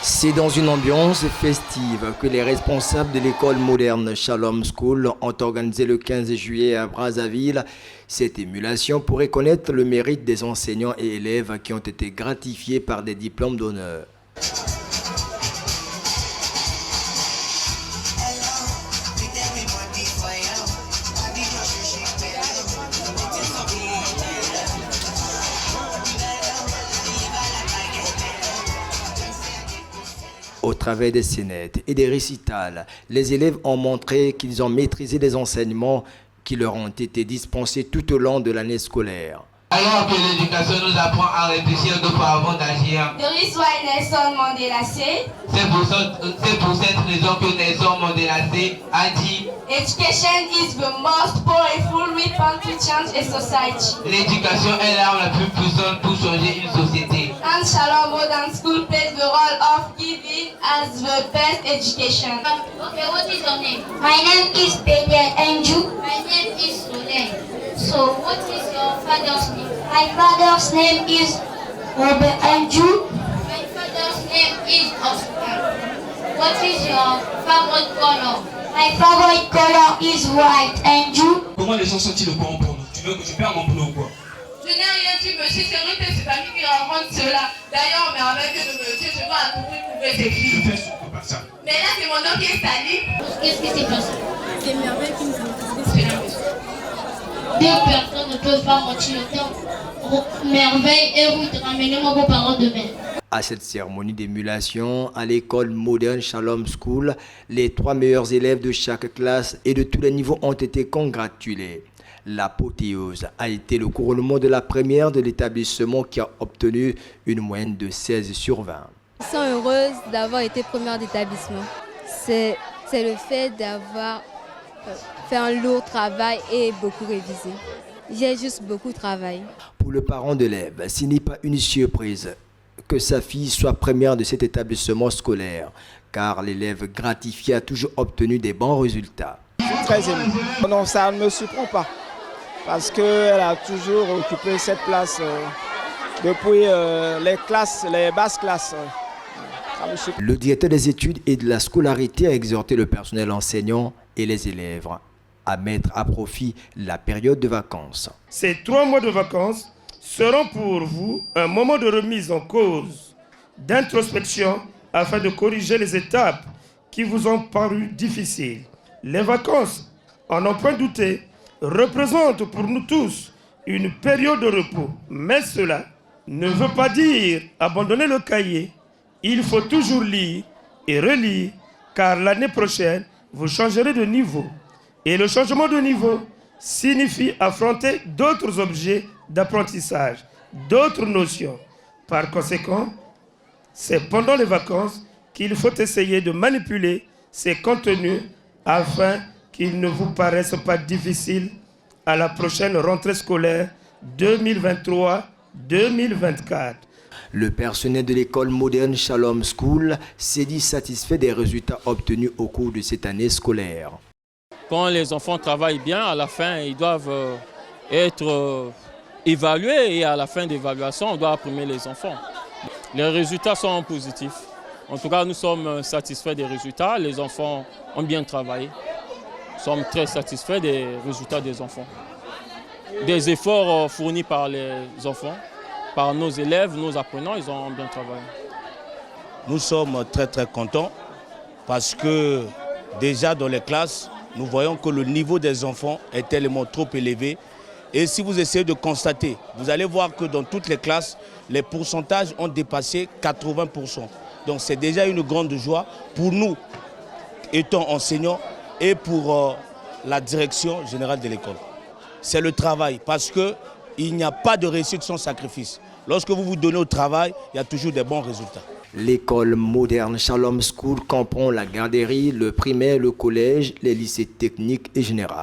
C'est dans une ambiance festive que les responsables de l'école moderne Shalom School ont organisé le 15 juillet à Brazzaville cette émulation pour reconnaître le mérite des enseignants et élèves qui ont été gratifiés par des diplômes d'honneur. Au travers des scénettes et des récitals, les élèves ont montré qu'ils ont maîtrisé les enseignements qui leur ont été dispensés tout au long de l'année scolaire. Alors que l'éducation nous apprend à réfléchir deux fois avant d'agir. The reason why Nelson Mandela said, C'est pour cette raison que Nelson Mandela a dit education is the most powerful weapon to change a society. l'éducation est l'arme la plus puissante pour changer une société. And Shalom Modern School plays the role of giving as the best education. Okay, what is your name? My name is Daniel Andrew. My name is Soleil. So, what is your father's name? My father's name is Robert Andrew. My father's name is Oscar. What is your favorite color? My favorite color is white. Andrew. Comment les gens sont-ils au courant pour nous? Tu veux que je perde mon boulot ou quoi? Je n'ai rien dit, monsieur, c'est vrai que c'est ami qui raconte cela. D'ailleurs, mais avec le monsieur, je dois à tout prix prouver ses Je filles. fais surtout pas ça. Mais là, c'est mon nom qui est sali. Qu'est-ce qui s'est passé? C'est merveille qui nous a fait cela, monsieur. Deux personnes ne peuvent pas mentir autant. Merveille et Ruth, ramenez-moi vos parents demain. À cette cérémonie d'émulation, à l'école moderne Shalom School, les 3 meilleurs élèves de chaque classe et de tous les niveaux ont été congratulés. L'apothéose a été le couronnement de la première de l'établissement qui a obtenu une moyenne de 16 sur 20. Je suis heureuse d'avoir été première d'établissement. C'est le fait d'avoir fait un lourd travail et beaucoup révisé. J'ai juste beaucoup travaillé. Pour le parent de l'élève, ce n'est pas une surprise que sa fille soit première de cet établissement scolaire, car l'élève gratifié a toujours obtenu des bons résultats. Je suis très ému. Non, ça ne me surprend pas, parce qu'elle a toujours occupé cette place depuis les basses classes. Le directeur des études et de la scolarité a exhorté le personnel enseignant et les élèves à mettre à profit la période de vacances. Ces 3 mois de vacances seront pour vous un moment de remise en cause, d'introspection, afin de corriger les étapes qui vous ont paru difficiles. Les vacances, en n'en point douter, représentent pour nous tous une période de repos. Mais cela ne veut pas dire abandonner le cahier. Il faut toujours lire et relire, car l'année prochaine, vous changerez de niveau. Et le changement de niveau signifie affronter d'autres objets d'apprentissage, d'autres notions. Par conséquent, c'est pendant les vacances qu'il faut essayer de manipuler ces contenus afin qu'ils ne vous paraissent pas difficiles à la prochaine rentrée scolaire 2023-2024. Le personnel de l'école moderne Shalom School s'est dit satisfait des résultats obtenus au cours de cette année scolaire. Quand les enfants travaillent bien, à la fin, ils doivent être évalués et à la fin d'évaluation, on doit primer les enfants. Les résultats sont positifs. En tout cas, nous sommes satisfaits des résultats. Les enfants ont bien travaillé. Nous sommes très satisfaits des résultats des enfants. Des efforts fournis par les enfants, par nos élèves, nos apprenants, ils ont bien travaillé. Nous sommes très contents parce que déjà dans les classes, nous voyons que le niveau des enfants est tellement trop élevé. Et si vous essayez de constater, vous allez voir que dans toutes les classes, les pourcentages ont dépassé 80%. Donc c'est déjà une grande joie pour nous, étant enseignants, et pour la direction générale de l'école. C'est le travail, parce qu'il n'y a pas de réussite sans sacrifice. Lorsque vous vous donnez au travail, il y a toujours des bons résultats. L'école moderne Shalom School comprend la garderie, le primaire, le collège, les lycées techniques et généraux.